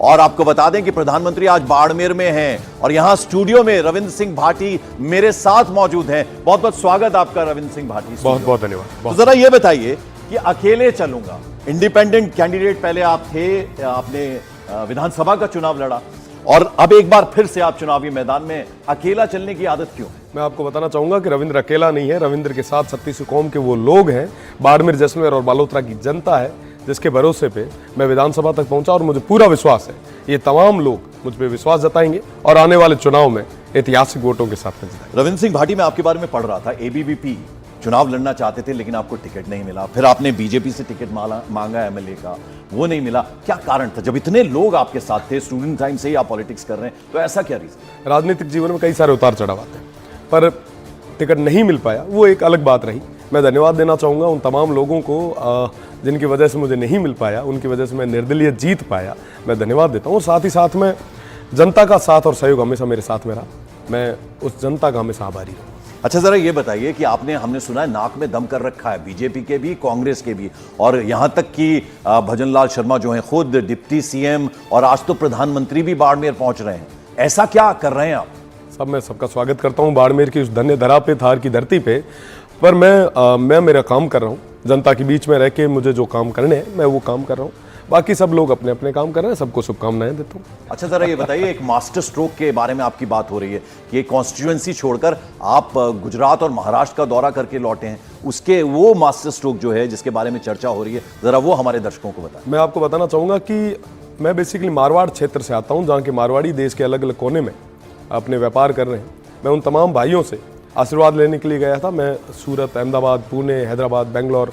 और आपको बता दें कि प्रधानमंत्री आज बाड़मेर में हैं और यहां स्टूडियो में रविंद्र सिंह भाटी मेरे साथ मौजूद हैं। बहुत बहुत स्वागत आपका रविंद्र सिंह भाटी। बहुत बहुत धन्यवाद। तो जरा ये बताइए कि अकेले चलूंगा, इंडिपेंडेंट कैंडिडेट पहले आप थे, आपने विधानसभा का चुनाव लड़ा और अब एक बार फिर से आप चुनावी मैदान में अकेला चलने की आदत क्यों है? मैं आपको बताना चाहूंगा कि रविंद्र अकेला नहीं है। रविंद्र के साथ 36 कौम के वो लोग हैं, बाड़मेर, जैसलमेर और बालोतरा की जनता है, जिसके भरोसे पे मैं विधानसभा तक पहुंचा और मुझे पूरा विश्वास है ये तमाम लोग मुझ पे विश्वास जताएंगे और आने वाले चुनाव में ऐतिहासिक वोटों के साथ जिताएंगे। रविंद्र सिंह भाटी, मैं आपके बारे में पढ़ रहा था, एबीवीपी चुनाव लड़ना चाहते थे लेकिन आपको टिकट नहीं मिला, फिर आपने बीजेपी से टिकट मांगा एमएलए का, वो नहीं मिला। क्या कारण था? जब इतने लोग आपके साथ थे, स्टूडेंट टाइम से ही आप पॉलिटिक्स कर रहे हैं, तो ऐसा क्या रीजन? राजनीतिक जीवन में कई सारे उतार चढ़ाव आते हैं, पर टिकट नहीं मिल पाया, वो एक अलग बात रही। मैं धन्यवाद देना चाहूँगा उन तमाम लोगों को जिनकी वजह से मुझे नहीं मिल पाया, उनकी वजह से मैं निर्दलीय जीत पाया, मैं धन्यवाद देता हूँ। और साथ ही साथ में जनता का साथ और सहयोग हमेशा मेरे साथ में रहा, मैं उस जनता का हमेशा आभारी हूँ। अच्छा, जरा ये बताइए कि हमने सुना है नाक में दम कर रखा है, बीजेपी के भी, कांग्रेस के भी, और यहां तक कि भजनलाल शर्मा जो हैं खुद डिप्टी सीएम और आज तो प्रधानमंत्री भी बाड़मेर पहुंच रहे हैं। ऐसा क्या कर रहे हैं आप? सब मैं सबका स्वागत करता हूं बाड़मेर की उस धन्य धरा पे, थार की धरती पे, पर मैं मेरा काम कर रहा हूं, जनता के बीच में रह के मुझे जो काम करने हैं मैं वो काम कर रहा हूं। बाकी सब लोग अपने अपने काम कर रहे हैं, सबको शुभकामनाएं देता हूं। अच्छा, जरा ये बताइए, एक मास्टर स्ट्रोक के बारे में आपकी बात हो रही है कि कॉन्स्टिट्यूएंसी छोड़कर आप गुजरात और महाराष्ट्र का दौरा करके लौटे हैं, उसके वो मास्टर स्ट्रोक जो है जिसके बारे में चर्चा हो रही है, जरा वो हमारे दर्शकों को बताएं। मैं आपको बताना चाहूँगा कि मैं बेसिकली मारवाड़ क्षेत्र से आता हूँ, जहाँ के मारवाड़ी देश के अलग अलग कोने में अपने व्यापार कर रहे हैं। मैं उन तमाम भाइयों से आशीर्वाद लेने के लिए गया था। मैं सूरत, अहमदाबाद, पुणे, हैदराबाद, बेंगलोर,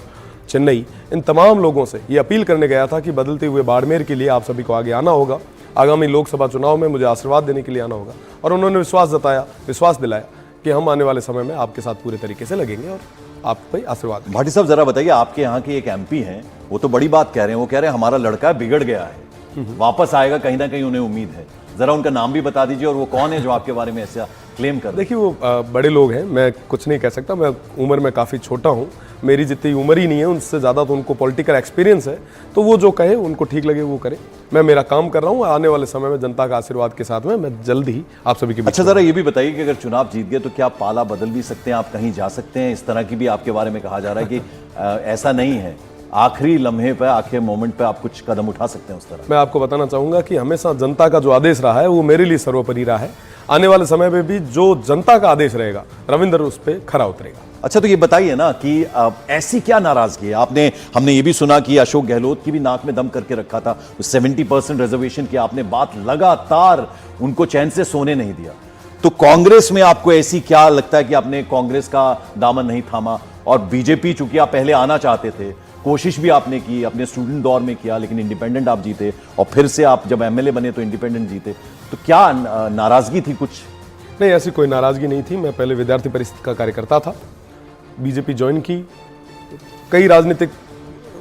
चेन्नई, इन तमाम लोगों से ये अपील करने गया था कि बदलते हुए बाड़मेर के लिए आप सभी को आगे आना होगा, आगामी लोकसभा चुनाव में मुझे आशीर्वाद देने के लिए आना होगा। और उन्होंने विश्वास दिलाया कि हम आने वाले समय में आपके साथ पूरे तरीके से लगेंगे और आपको आशीर्वाद। भाटी साहब, जरा बताइए, आपके यहाँ के एक एमपी हैं, वो तो बड़ी बात कह रहे हैं, वो कह रहे हैं हमारा लड़का बिगड़ गया है, वापस आएगा, कहीं ना कहीं उन्हें उम्मीद है। जरा उनका नाम भी बता दीजिए और वो कौन है जो आपके बारे में ऐसा क्लेम कर? देखिए, वो बड़े लोग हैं, मैं कुछ नहीं कह सकता, मैं उम्र में काफ़ी छोटा हूँ, मेरी जितनी उम्र ही नहीं है, उनसे ज़्यादा तो उनको पॉलिटिकल एक्सपीरियंस है, तो वो जो कहे, उनको ठीक लगे वो करे। मैं मेरा काम कर रहा हूँ, आने वाले समय में जनता का आशीर्वाद के साथ में मैं जल्द ही आप सभी के बीच। अच्छा, जरा ये भी बताइए कि अगर चुनाव जीत गए तो क्या पाला बदल भी सकते हैं, आप कहीं जा सकते हैं? इस तरह की भी आपके बारे में कहा जा रहा है कि ऐसा नहीं है, आखिरी लम्हे पे, आखिरी मोमेंट पे आप कुछ कदम उठा सकते हैं उस तरह? मैं आपको बताना चाहूँगा कि हमेशा जनता का जो आदेश रहा है वो मेरे लिए सर्वोपरि रहा है। आने वाले समय में भी जो जनता का आदेश रहेगा, रविंद्र उस पर खरा उतरेगा। अच्छा, तो ये बताइए ना कि ऐसी क्या नाराजगी है? हमने ये भी सुना कि अशोक गहलोत की भी नाक में दम करके रखा था, 70% रिजर्वेशन की आपने बात लगातार उनको चैन से सोने नहीं दिया। तो कांग्रेस में आपको ऐसी क्या लगता है कि आपने कांग्रेस का दामन नहीं थामा? और बीजेपी, चूंकि आप पहले आना चाहते थे, कोशिश भी आपने की, अपने स्टूडेंट दौर में किया, लेकिन इंडिपेंडेंट आप जीते और फिर से आप जब एमएलए बने तो इंडिपेंडेंट जीते, तो क्या नाराजगी थी? कुछ नहीं, ऐसी कोई नाराजगी नहीं थी। मैं पहले विद्यार्थी परिषद का कार्यकर्ता था, बीजेपी ज्वाइन की, कई राजनीतिक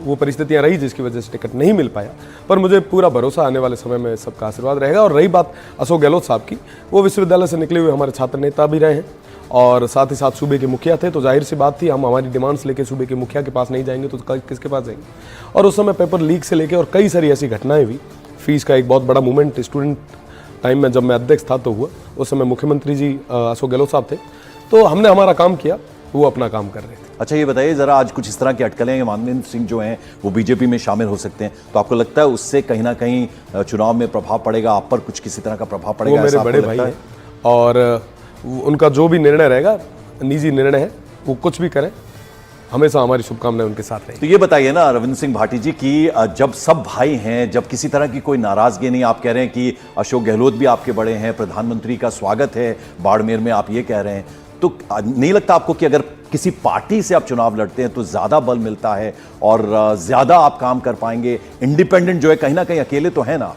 वो परिस्थितियां रही जिसकी वजह से टिकट नहीं मिल पाया, पर मुझे पूरा भरोसा आने वाले समय में सबका आशीर्वाद रहेगा। और रही बात अशोक गहलोत साहब की, वो विश्वविद्यालय से निकले हुए हमारे छात्र नेता भी रहे हैं और साथ ही साथ सूबे के मुखिया थे, तो जाहिर सी बात थी हम हमारी डिमांड्स लेके सूबे के मुखिया के पास नहीं जाएंगे तो किसके पास जाएंगे। और उस समय पेपर लीक से लेके और कई सारी ऐसी घटनाएं हुई। फीस का एक बहुत बड़ा मूवमेंट स्टूडेंट टाइम में जब मैं अध्यक्ष था तो हुआ, उस समय मुख्यमंत्री जी अशोक गहलोत साहब थे, तो हमने हमारा काम किया, वो अपना काम कर रहे थे। अच्छा, ये बताइए जरा, आज कुछ इस तरह की अटकलें हैं, मानवेंद्र सिंह जो हैं वो बीजेपी में शामिल हो सकते हैं, तो आपको लगता है उससे कहीं ना कहीं चुनाव में प्रभाव पड़ेगा, आप पर कुछ किसी तरह का प्रभाव पड़ेगा? वो मेरे बड़े भाई हैं और उनका जो भी निर्णय रहेगा निजी निर्णय है, वो कुछ भी करें, हमेशा हमारी शुभकामनाएं उनके साथ रहें। तो ये बताइए ना रविंद्र सिंह भाटी जी कि जब सब भाई हैं, जब किसी तरह की कोई नाराजगी नहीं, आप कह रहे हैं कि अशोक गहलोत भी आपके बड़े हैं, प्रधानमंत्री का स्वागत है बाड़मेर में, आप ये कह रहे हैं, तो नहीं लगता आपको कि अगर किसी पार्टी से आप चुनाव लड़ते हैं तो ज्यादा बल मिलता है और ज्यादा आप काम कर पाएंगे? इंडिपेंडेंट जो है, कहीं ना कहीं अकेले तो है ना?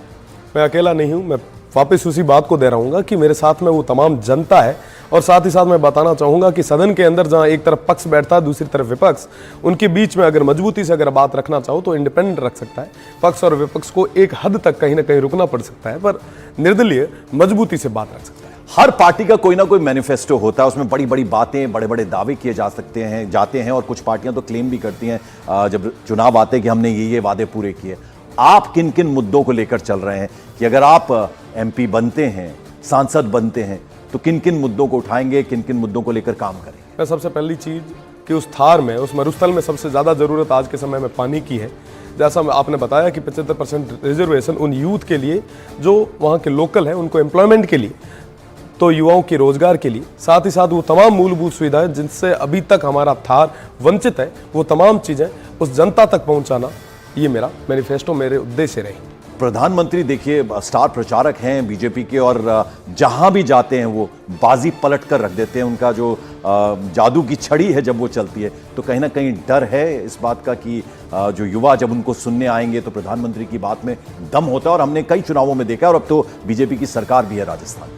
मैं अकेला नहीं हूं, मैं वापस उसी बात को दे रहा हूँ कि मेरे साथ में वो तमाम जनता है। और साथ ही साथ मैं बताना चाहूँगा कि सदन के अंदर जहाँ एक तरफ पक्ष बैठता है, दूसरी तरफ विपक्ष, उनके बीच में अगर मजबूती से अगर बात रखना चाहो तो इंडिपेंडेंट रख सकता है। पक्ष और विपक्ष को एक हद तक कहीं ना कहीं रुकना पड़ सकता है, पर निर्दलीय मजबूती से बात रख सकता है। हर पार्टी का कोई ना कोई मैनिफेस्टो होता है, उसमें बड़ी बड़ी बातें, बड़े बड़े दावे किए जा सकते हैं, जाते हैं, और कुछ पार्टियां तो क्लेम भी करती हैं जब चुनाव आते हैं कि हमने ये वादे पूरे किए। आप किन किन मुद्दों को लेकर चल रहे हैं कि अगर आप एमपी बनते हैं, सांसद बनते हैं, तो किन किन मुद्दों को उठाएंगे, किन किन मुद्दों को लेकर काम करेंगे? मैं सबसे पहली चीज़ कि उस थार में, उस मरुस्थल में सबसे ज़्यादा ज़रूरत आज के समय में पानी की है। जैसा आपने बताया कि 75% रिजर्वेशन उन यूथ के लिए जो वहाँ के लोकल हैं, उनको एम्प्लॉयमेंट के लिए, तो युवाओं के रोजगार के लिए, साथ ही साथ वो तमाम मूलभूत सुविधाएं जिनसे अभी तक हमारा थार वंचित है, वो तमाम चीज़ें उस जनता तक पहुँचाना, ये मेरा मैनिफेस्टो, मेरे उद्देश्य रहे। प्रधानमंत्री देखिए स्टार प्रचारक हैं बीजेपी के, और जहां भी जाते हैं वो बाजी पलट कर रख देते हैं। उनका जो जादू की छड़ी है जब वो चलती है, तो कहीं ना कहीं डर है इस बात का कि जो युवा जब उनको सुनने आएंगे तो प्रधानमंत्री की बात में दम होता है, और हमने कई चुनावों में देखा, और अब तो बीजेपी की सरकार भी है राजस्थान।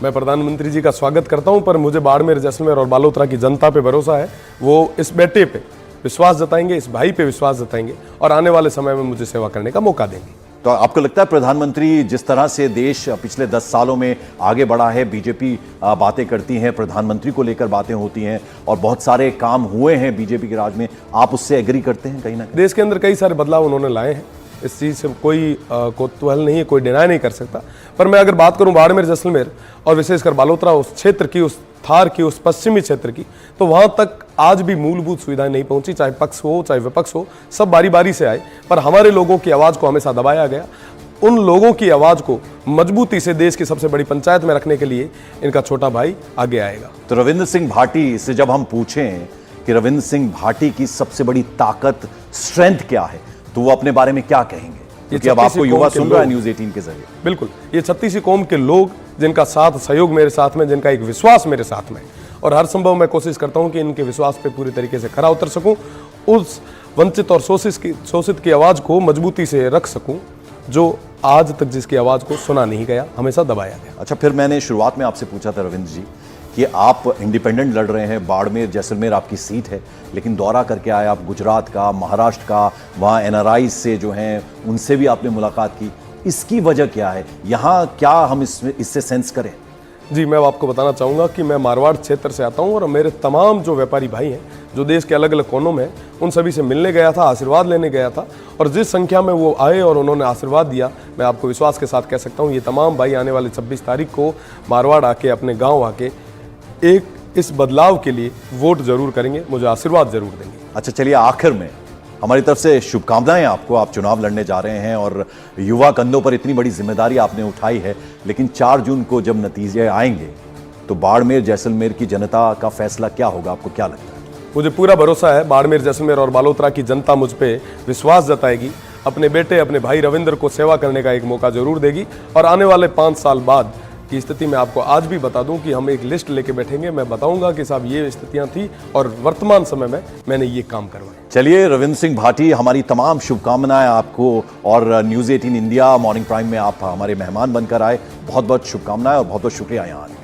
मैं प्रधानमंत्री जी का स्वागत करता हूं, पर मुझे बाड़मेर, जैसलमेर और बालोतरा की जनता पे भरोसा है। वो इस बेटे पे विश्वास जताएंगे, इस भाई पे विश्वास जताएंगे, और आने वाले समय में मुझे सेवा करने का मौका देंगे। तो आपको लगता है प्रधानमंत्री जिस तरह से देश पिछले 10 सालों में आगे बढ़ा है, बीजेपी बातें करती हैं, प्रधानमंत्री को लेकर बातें होती हैं, और बहुत सारे काम हुए हैं बीजेपी के राज में, आप उससे एग्री करते हैं कहीं ना कहीं? देश के अंदर कई सारे बदलाव उन्होंने लाए हैं, इस चीज़ से कोई कौतूहल नहीं है, कोई डिनाई नहीं कर सकता। पर मैं अगर बात करूं बाड़मेर, जैसलमेर और विशेषकर बालोतरा, उस क्षेत्र की, उस थार की, उस पश्चिमी क्षेत्र की, तो वहां तक आज भी मूलभूत सुविधाएं नहीं पहुंची। चाहे पक्ष हो चाहे विपक्ष हो, सब बारी बारी से आए, पर हमारे लोगों की आवाज़ को हमेशा दबाया गया। उन लोगों की आवाज़ को मजबूती से देश की सबसे बड़ी पंचायत में रखने के लिए इनका छोटा भाई आगे आएगा। तो रविंद्र सिंह भाटी से जब हम पूछें कि रविंद्र सिंह भाटी की सबसे बड़ी ताकत, स्ट्रेंथ क्या है, तो वो अपने बारे में क्या कहेंगे? क्योंकि अब आपको युवा सुन रहा है न्यूज़ 18 के जरिए। बिल्कुल, ये 36 कौम के लोग जिनका साथ सहयोग मेरे साथ में, जिनका एक विश्वास मेरे साथ में, और हर संभव मैं कोशिश करता हूं कि इनके विश्वास पे पूरी तरीके से खरा उतर सकूं, उस वंचित और शोषित की आवाज़ को मजबूती से रख सकूं, जो आज तक जिसकी आवाज़ को सुना नहीं गया, हमेशा दबाया गया। अच्छा, फिर मैंने शुरुआत में आपसे पूछा था रविंद्र जी कि आप इंडिपेंडेंट लड़ रहे हैं, बाड़मेर जैसलमेर आपकी सीट है, लेकिन दौरा करके आए आप गुजरात का, महाराष्ट्र का, वहाँ एनआरआई से जो हैं उनसे भी आपने मुलाकात की। इसकी वजह क्या है? यहाँ क्या हम इससे सेंस करें? जी, मैं आपको बताना चाहूँगा कि मैं मारवाड़ क्षेत्र से आता हूँ, और मेरे तमाम जो व्यापारी भाई हैं, जो देश के अलग अलग कोनों में हैं, उन सभी से मिलने गया था, आशीर्वाद लेने गया था, और जिस संख्या में वो आए और उन्होंने आशीर्वाद दिया, मैं आपको विश्वास के साथ कह सकता हूँ ये तमाम भाई आने वाले 26 तारीख को मारवाड़ आके, अपने गाँव आके एक इस बदलाव के लिए वोट जरूर करेंगे, मुझे आशीर्वाद जरूर देंगे। अच्छा, चलिए आखिर में हमारी तरफ से शुभकामनाएं आपको। आप चुनाव लड़ने जा रहे हैं और युवा कंधों पर इतनी बड़ी जिम्मेदारी आपने उठाई है, लेकिन 4 जून को जब नतीजे आएंगे तो बाड़मेर जैसलमेर की जनता का फैसला क्या होगा, आपको क्या लगता है? मुझे पूरा भरोसा है बाड़मेर, जैसलमेर और बालोतरा की जनता मुझ पर विश्वास जताएगी, अपने बेटे, अपने भाई रविंद्र को सेवा करने का एक मौका जरूर देगी, और आने वाले 5 साल बाद की स्थिति में आपको आज भी बता दूं कि हम एक लिस्ट लेके बैठेंगे, मैं बताऊंगा कि साहब ये स्थितियां थी और वर्तमान समय में मैंने ये काम करवाए। चलिए रविंद्र सिंह भाटी, हमारी तमाम शुभकामनाएं आपको, और न्यूज़ 18 इंडिया मॉर्निंग प्राइम में आप हमारे मेहमान बनकर आए, बहुत बहुत शुभकामनाएं और बहुत बहुत शुक्रिया यहाँ आने।